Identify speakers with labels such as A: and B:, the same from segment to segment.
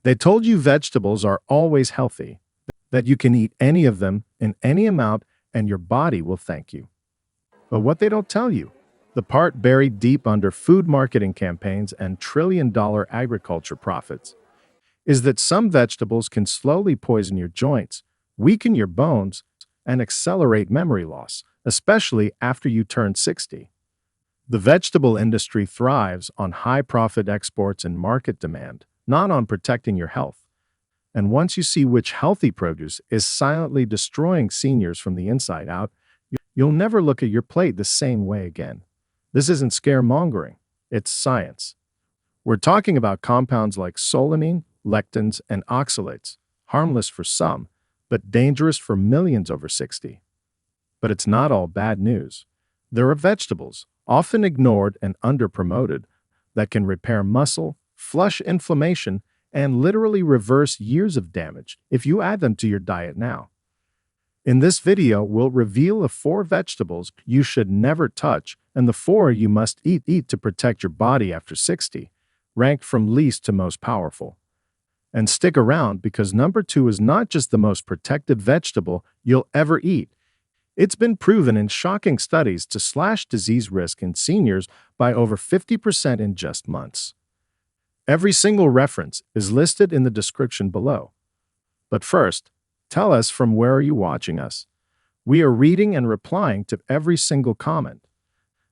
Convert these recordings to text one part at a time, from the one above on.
A: They told you vegetables are always healthy, that you can eat any of them in any amount and your body will thank you. But what they don't tell you, the part buried deep under food marketing campaigns and trillion-dollar agriculture profits, is that some vegetables can slowly poison your joints, weaken your bones, and accelerate memory loss, especially after you turn 60. The vegetable industry thrives on high-profit exports and market demand, not on protecting your health. And once you see which healthy produce is silently destroying seniors from the inside out, you'll never look at your plate the same way again. This isn't scaremongering, it's science. We're talking about compounds like solanine, lectins, and oxalates, harmless for some, but dangerous for millions over 60. But it's not all bad news. There are vegetables, often ignored and underpromoted, that can repair muscle, flush inflammation, and literally reverse years of damage if you add them to your diet now. In this video, we'll reveal the 4 vegetables you should never touch and the 4 you must eat to protect your body after 60, ranked from least to most powerful. And stick around because number 2 is not just the most protected vegetable you'll ever eat. It's been proven in shocking studies to slash disease risk in seniors by over 50% in just months. Every single reference is listed in the description below. But first, tell us from where are you watching us. We are reading and replying to every single comment.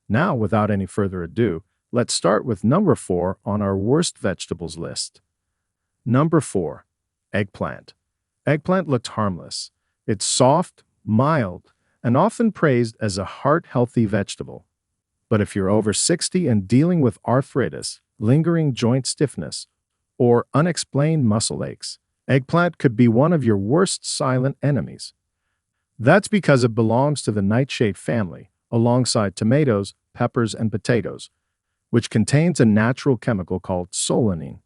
A: Now, without any further ado, let's start with number 4 on our worst vegetables list. Number 4. Eggplant. Eggplant looked harmless. It's soft, mild, and often praised as a heart-healthy vegetable. But if you're over 60 and dealing with arthritis, lingering joint stiffness, or unexplained muscle aches, eggplant could be one of your worst silent enemies. That's because it belongs to the nightshade family, alongside tomatoes, peppers, and potatoes, which contains a natural chemical called solanine.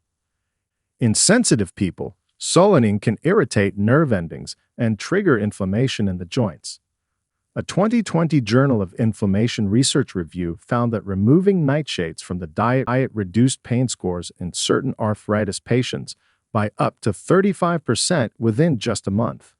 A: In sensitive people, solanine can irritate nerve endings and trigger inflammation in the joints. A 2020 Journal of Inflammation Research review found that removing nightshades from the diet reduced pain scores in certain arthritis patients by up to 35% within just a month.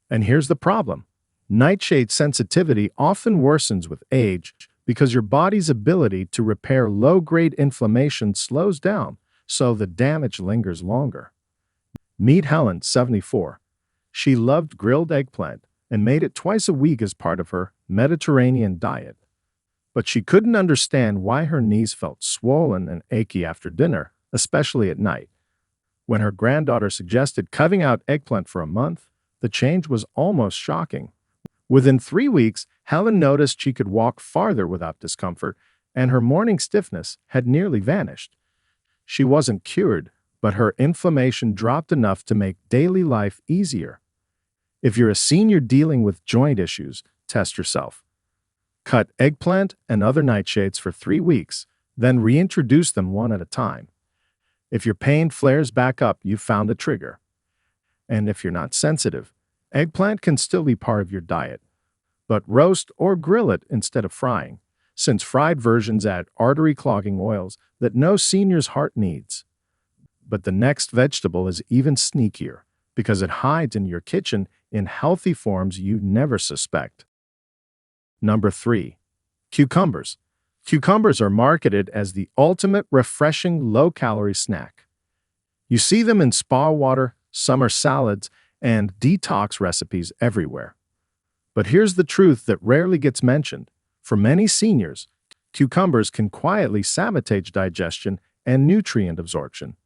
A: And here's the problem. Nightshade sensitivity often worsens with age because your body's ability to repair low-grade inflammation slows down, so the damage lingers longer. Meet Helen, 74. She loved grilled eggplant and made it twice a week as part of her Mediterranean diet. But she couldn't understand why her knees felt swollen and achy after dinner, especially at night. When her granddaughter suggested cutting out eggplant for a month, the change was almost shocking. Within 3 weeks, Helen noticed she could walk farther without discomfort, and her morning stiffness had nearly vanished. She wasn't cured, but her inflammation dropped enough to make daily life easier. If you're a senior dealing with joint issues, test yourself. Cut eggplant and other nightshades for 3 weeks, then reintroduce them one at a time. If your pain flares back up, you've found a trigger. And if you're not sensitive, eggplant can still be part of your diet, but roast or grill it instead of frying, since fried versions add artery-clogging oils that no senior's heart needs. But the next vegetable is even sneakier, because it hides in your kitchen in healthy forms you never suspect. Number 3. Cucumbers. Cucumbers are marketed as the ultimate refreshing low-calorie snack. You see them in spa water, summer salads, and detox recipes everywhere. But here's the truth that rarely gets mentioned. For many seniors, cucumbers can quietly sabotage digestion and nutrient absorption.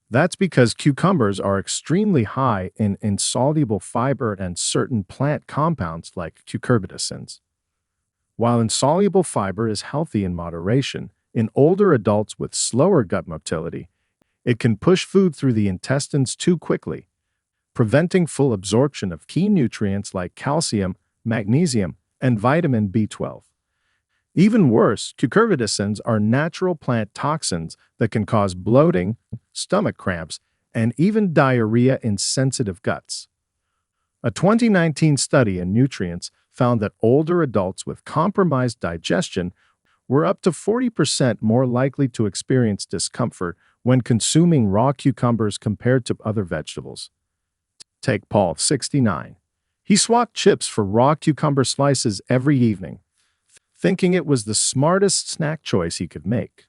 A: That's because cucumbers are extremely high in insoluble fiber and certain plant compounds like cucurbitacins. While insoluble fiber is healthy in moderation, in older adults with slower gut motility, it can push food through the intestines too quickly, preventing full absorption of key nutrients like calcium, magnesium, and vitamin B12. Even worse, cucurbitacins are natural plant toxins that can cause bloating, stomach cramps, and even diarrhea in sensitive guts. A 2019 study in Nutrients found that older adults with compromised digestion were up to 40% more likely to experience discomfort when consuming raw cucumbers compared to other vegetables. Take Paul, 69. He swapped chips for raw cucumber slices every evening, thinking it was the smartest snack choice he could make.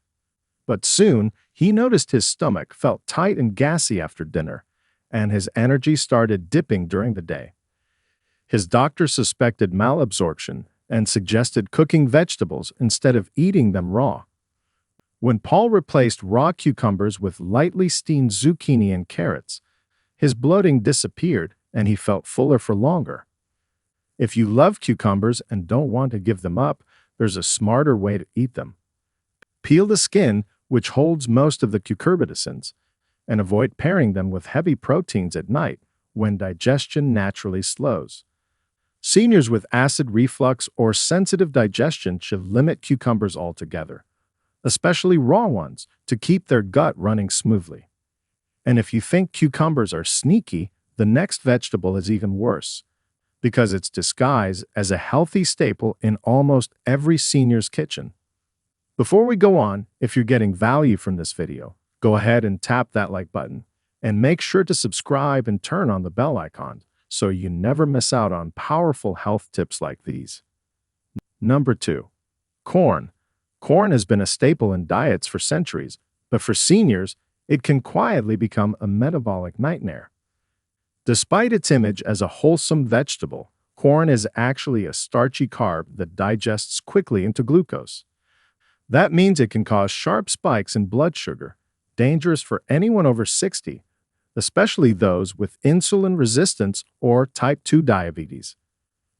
A: But soon, he noticed his stomach felt tight and gassy after dinner, and his energy started dipping during the day. His doctor suspected malabsorption and suggested cooking vegetables instead of eating them raw. When Paul replaced raw cucumbers with lightly steamed zucchini and carrots, his bloating disappeared and he felt fuller for longer. If you love cucumbers and don't want to give them up, there's a smarter way to eat them. Peel the skin, which holds most of the cucurbitacins, and avoid pairing them with heavy proteins at night when digestion naturally slows. Seniors with acid reflux or sensitive digestion should limit cucumbers altogether, especially raw ones, to keep their gut running smoothly. And if you think cucumbers are sneaky, the next vegetable is even worse, because it's disguised as a healthy staple in almost every senior's kitchen. Before we go on, if you're getting value from this video, go ahead and tap that like button, and make sure to subscribe and turn on the bell icon so you never miss out on powerful health tips like these. Number 2. Corn. Corn has been a staple in diets for centuries, but for seniors, it can quietly become a metabolic nightmare. Despite its image as a wholesome vegetable, corn is actually a starchy carb that digests quickly into glucose. That means it can cause sharp spikes in blood sugar, dangerous for anyone over 60, especially those with insulin resistance or type 2 diabetes.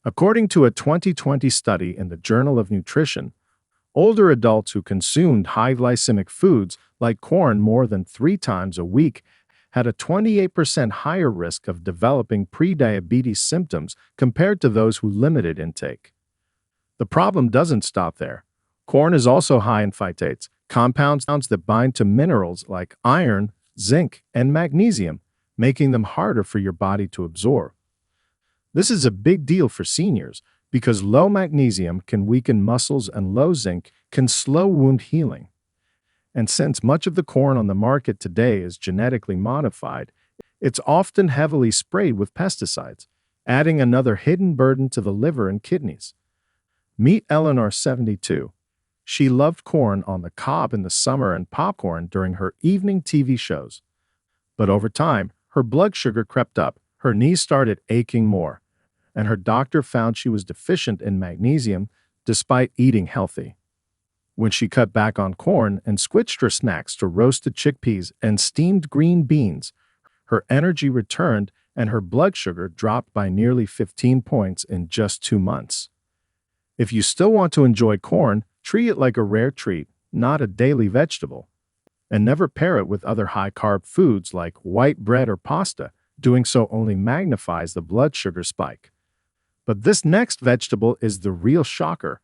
A: According to a 2020 study in the Journal of Nutrition, older adults who consumed high glycemic foods like corn more than 3 times a week had a 28% higher risk of developing prediabetes symptoms compared to those who limited intake. The problem doesn't stop there. Corn is also high in phytates, compounds that bind to minerals like iron, zinc, and magnesium, making them harder for your body to absorb. This is a big deal for seniors because low magnesium can weaken muscles and low zinc can slow wound healing. And since much of the corn on the market today is genetically modified, it's often heavily sprayed with pesticides, adding another hidden burden to the liver and kidneys. Meet Eleanor, 72. She loved corn on the cob in the summer and popcorn during her evening TV shows. But over time, her blood sugar crept up, her knees started aching more, and her doctor found she was deficient in magnesium despite eating healthy. When she cut back on corn and switched her snacks to roasted chickpeas and steamed green beans, her energy returned and her blood sugar dropped by nearly 15 points in just 2 months. If you still want to enjoy corn, treat it like a rare treat, not a daily vegetable. And never pair it with other high-carb foods like white bread or pasta. Doing so only magnifies the blood sugar spike. But this next vegetable is the real shocker,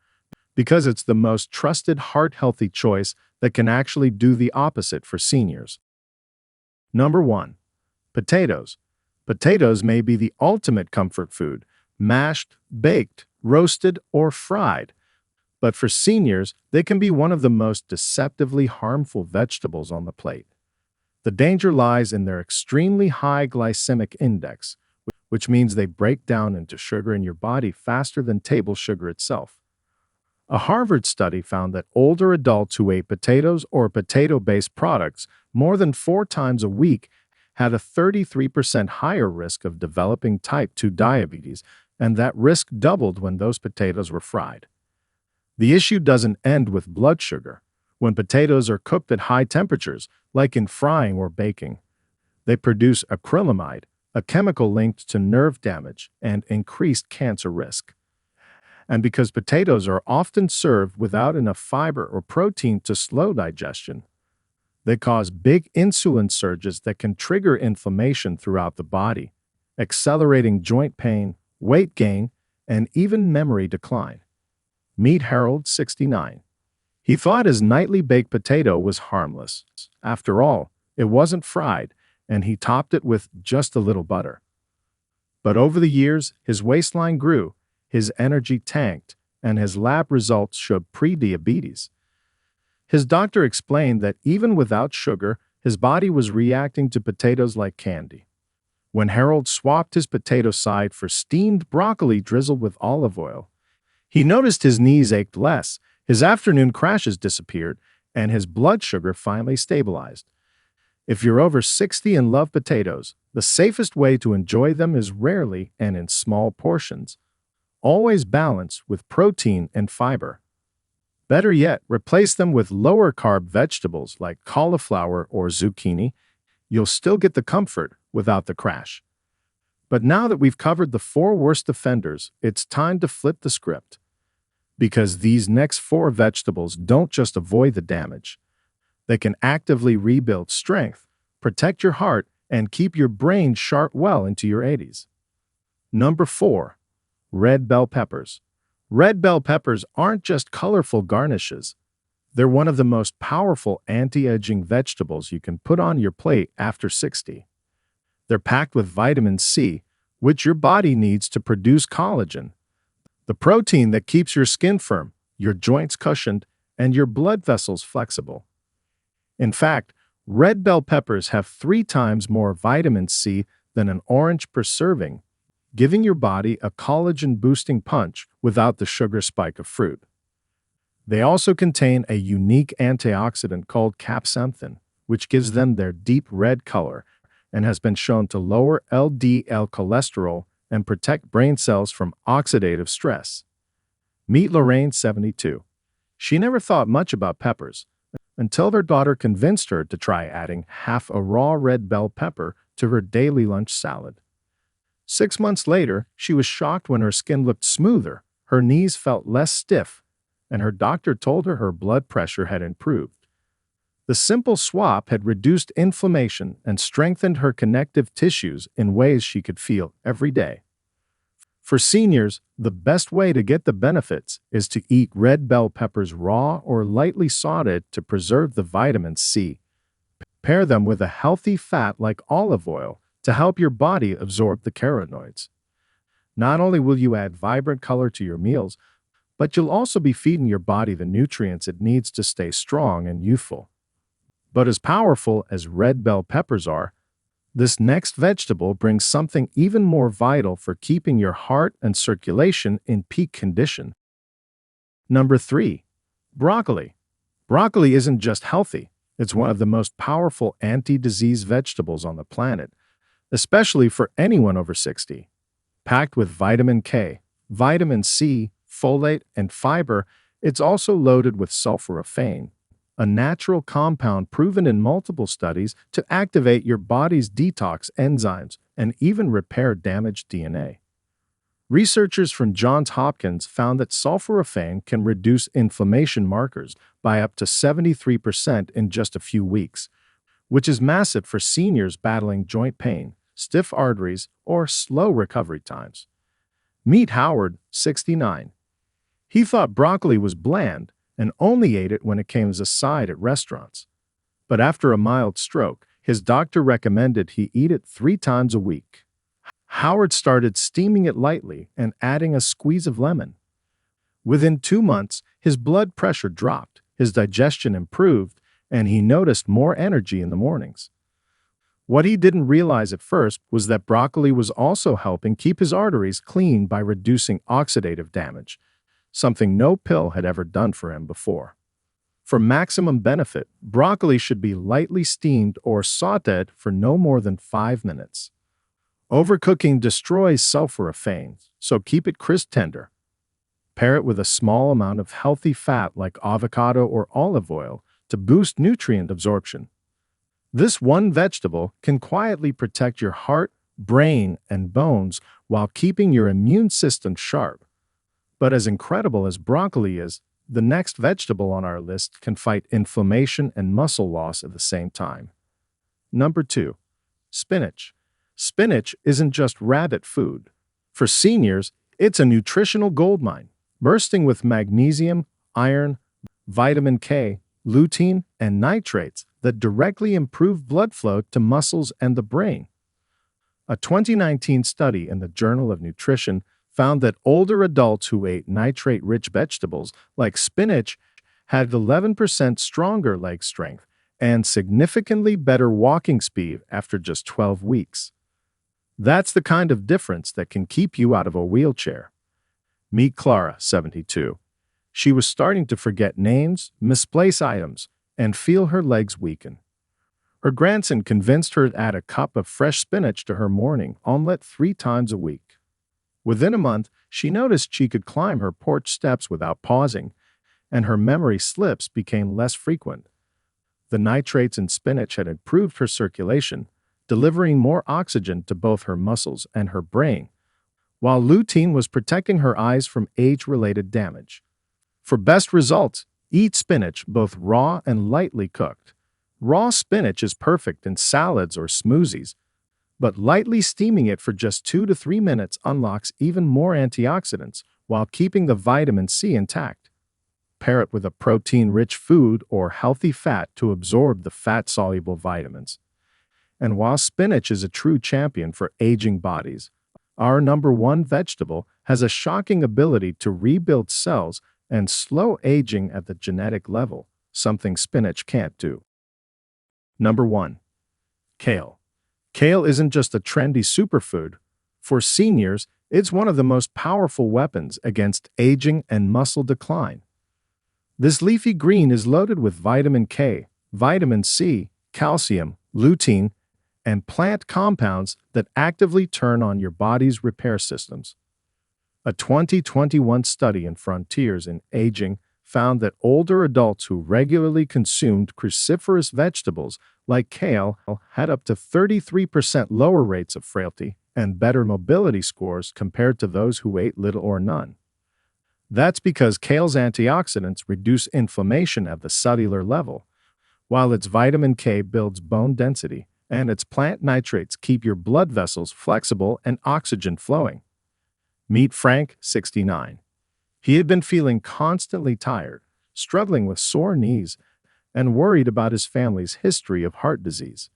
A: because it's the most trusted heart-healthy choice that can actually do the opposite for seniors. Number 1. Potatoes. Potatoes may be the ultimate comfort food, mashed, baked, roasted, or fried. But for seniors, they can be one of the most deceptively harmful vegetables on the plate. The danger lies in their extremely high glycemic index, which means they break down into sugar in your body faster than table sugar itself. A Harvard study found that older adults who ate potatoes or potato-based products more than 4 times a week had a 33% higher risk of developing type 2 diabetes, and that risk doubled when those potatoes were fried. The issue doesn't end with blood sugar. When potatoes are cooked at high temperatures, like in frying or baking, they produce acrylamide, a chemical linked to nerve damage and increased cancer risk. And because potatoes are often served without enough fiber or protein to slow digestion, they cause big insulin surges that can trigger inflammation throughout the body, accelerating joint pain, weight gain, and even memory decline. Meet Harold, 69. He thought his nightly baked potato was harmless. After all, it wasn't fried, and he topped it with just a little butter. But over the years, his waistline grew, his energy tanked, and his lab results showed prediabetes. His doctor explained that even without sugar, his body was reacting to potatoes like candy. When Harold swapped his potato side for steamed broccoli drizzled with olive oil, he noticed his knees ached less, his afternoon crashes disappeared, and his blood sugar finally stabilized. If you're over 60 and love potatoes, the safest way to enjoy them is rarely and in small portions. Always balance with protein and fiber. Better yet, replace them with lower-carb vegetables like cauliflower or zucchini. You'll still get the comfort without the crash. But now that we've covered the 4 worst offenders, it's time to flip the script. Because these next 4 vegetables don't just avoid the damage. They can actively rebuild strength, protect your heart, and keep your brain sharp well into your 80s. Number 4. Red bell peppers. Red bell peppers aren't just colorful garnishes. They're one of the most powerful anti-aging vegetables you can put on your plate after 60. They're packed with vitamin C, which your body needs to produce collagen, the protein that keeps your skin firm, your joints cushioned, and your blood vessels flexible. In fact, red bell peppers have 3 times more vitamin C than an orange per serving, giving your body a collagen-boosting punch without the sugar spike of fruit. They also contain a unique antioxidant called capsaicin, which gives them their deep red color and has been shown to lower LDL cholesterol and protect brain cells from oxidative stress. Meet Lorraine, 72. She never thought much about peppers until their daughter convinced her to try adding half a raw red bell pepper to her daily lunch salad. 6 months later, she was shocked when her skin looked smoother, her knees felt less stiff, and her doctor told her her blood pressure had improved. The simple swap had reduced inflammation and strengthened her connective tissues in ways she could feel every day. For seniors, the best way to get the benefits is to eat red bell peppers raw or lightly sauteed to preserve the vitamin C. Pair them with a healthy fat like olive oil to help your body absorb the carotenoids. Not only will you add vibrant color to your meals, but you'll also be feeding your body the nutrients it needs to stay strong and youthful. But as powerful as red bell peppers are, this next vegetable brings something even more vital for keeping your heart and circulation in peak condition. Number 3. Broccoli. Broccoli isn't just healthy, it's one of the most powerful anti-disease vegetables on the planet, especially for anyone over 60. Packed with vitamin K, vitamin C, folate, and fiber, it's also loaded with sulforaphane, a natural compound proven in multiple studies to activate your body's detox enzymes and even repair damaged DNA. Researchers from Johns Hopkins found that sulforaphane can reduce inflammation markers by up to 73% in just a few weeks, which is massive for seniors battling joint pain, stiff arteries, or slow recovery times. Meet Howard, 69. He thought broccoli was bland and only ate it when it came as a side at restaurants. But after a mild stroke, his doctor recommended he eat it 3 times a week. Howard started steaming it lightly and adding a squeeze of lemon. Within 2 months, his blood pressure dropped, his digestion improved, and he noticed more energy in the mornings. What he didn't realize at first was that broccoli was also helping keep his arteries clean by reducing oxidative damage, something no pill had ever done for him before. For maximum benefit, broccoli should be lightly steamed or sautéed for no more than 5 minutes. Overcooking destroys sulforaphane, so keep it crisp tender. Pair it with a small amount of healthy fat like avocado or olive oil to boost nutrient absorption. This one vegetable can quietly protect your heart, brain, and bones while keeping your immune system sharp. But as incredible as broccoli is, the next vegetable on our list can fight inflammation and muscle loss at the same time. Number 2. Spinach. Spinach isn't just rabbit food. For seniors, it's a nutritional goldmine, bursting with magnesium, iron, vitamin K, lutein, and nitrates that directly improve blood flow to muscles and the brain. A 2019 study in the Journal of Nutrition found that older adults who ate nitrate-rich vegetables like spinach had 11% stronger leg strength and significantly better walking speed after just 12 weeks. That's the kind of difference that can keep you out of a wheelchair. Meet Clara, 72. She was starting to forget names, misplace items, and feel her legs weaken. Her grandson convinced her to add a cup of fresh spinach to her morning omelette 3 times a week. Within a month, she noticed she could climb her porch steps without pausing, and her memory slips became less frequent. The nitrates in spinach had improved her circulation, delivering more oxygen to both her muscles and her brain, while lutein was protecting her eyes from age-related damage. For best results, eat spinach both raw and lightly cooked. Raw spinach is perfect in salads or smoothies, but lightly steaming it for just 2 to 3 minutes unlocks even more antioxidants while keeping the vitamin C intact. Pair it with a protein-rich food or healthy fat to absorb the fat-soluble vitamins. And while spinach is a true champion for aging bodies, our number one vegetable has a shocking ability to rebuild cells and slow aging at the genetic level, something spinach can't do. Number 1. Kale. Kale isn't just a trendy superfood. For seniors, it's one of the most powerful weapons against aging and muscle decline. This leafy green is loaded with vitamin K, vitamin C, calcium, lutein, and plant compounds that actively turn on your body's repair systems. A 2021 study in Frontiers in Aging found that older adults who regularly consumed cruciferous vegetables like kale had up to 33% lower rates of frailty and better mobility scores compared to those who ate little or none. That's because kale's antioxidants reduce inflammation at the cellular level, while its vitamin K builds bone density, and its plant nitrates keep your blood vessels flexible and oxygen flowing. Meet Frank, 69. He had been feeling constantly tired, struggling with sore knees, and worried about his family's history of heart disease.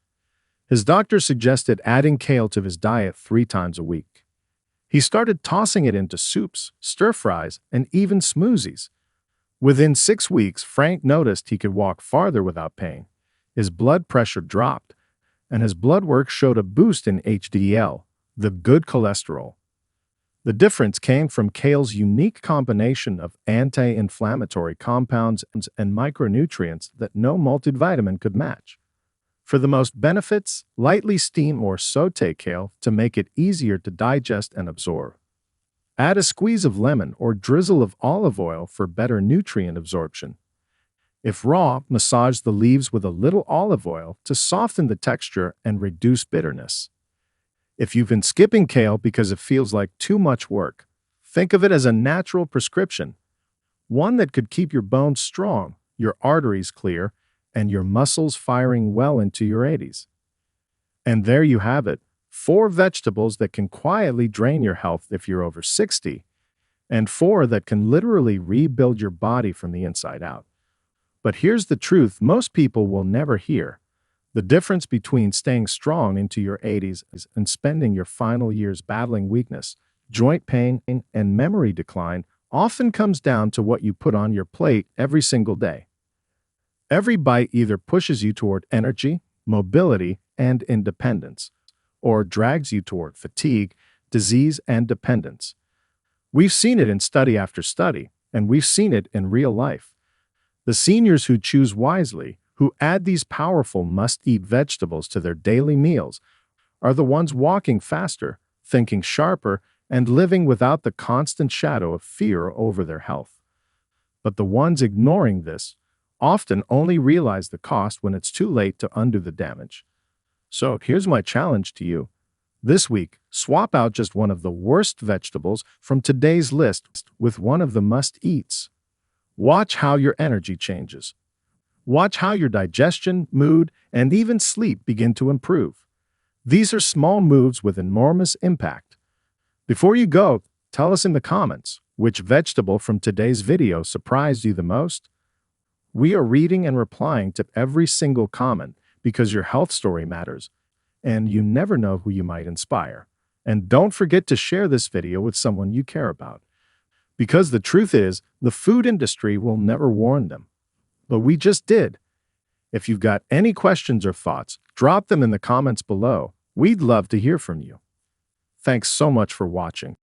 A: His doctor suggested adding kale to his diet 3 times a week. He started tossing it into soups, stir-fries, and even smoothies. Within 6 weeks, Frank noticed he could walk farther without pain. His blood pressure dropped, and his blood work showed a boost in HDL, the good cholesterol. The difference came from kale's unique combination of anti-inflammatory compounds and micronutrients that no multivitamin could match. For the most benefits, lightly steam or saute kale to make it easier to digest and absorb. Add a squeeze of lemon or drizzle of olive oil for better nutrient absorption. If raw, massage the leaves with a little olive oil to soften the texture and reduce bitterness. If you've been skipping kale because it feels like too much work, think of it as a natural prescription, one that could keep your bones strong, your arteries clear, and your muscles firing well into your 80s. And there you have it, 4 vegetables that can quietly drain your health if you're over 60, and 4 that can literally rebuild your body from the inside out. But here's the truth most people will never hear. The difference between staying strong into your 80s and spending your final years battling weakness, joint pain, and memory decline often comes down to what you put on your plate every single day. Every bite either pushes you toward energy, mobility, and independence, or drags you toward fatigue, disease, and dependence. We've seen it in study after study, and we've seen it in real life. The seniors who choose wisely, who add these powerful must-eat vegetables to their daily meals, are the ones walking faster, thinking sharper, and living without the constant shadow of fear over their health. But the ones ignoring this often only realize the cost when it's too late to undo the damage. So here's my challenge to you. This week, swap out just one of the worst vegetables from today's list with one of the must-eats. Watch how your energy changes. Watch how your digestion, mood, and even sleep begin to improve. These are small moves with enormous impact. Before you go, tell us in the comments which vegetable from today's video surprised you the most. We are reading and replying to every single comment because your health story matters, and you never know who you might inspire. And don't forget to share this video with someone you care about. Because the truth is, the food industry will never warn them. But we just did. If you've got any questions or thoughts, drop them in the comments below. We'd love to hear from you. Thanks so much for watching.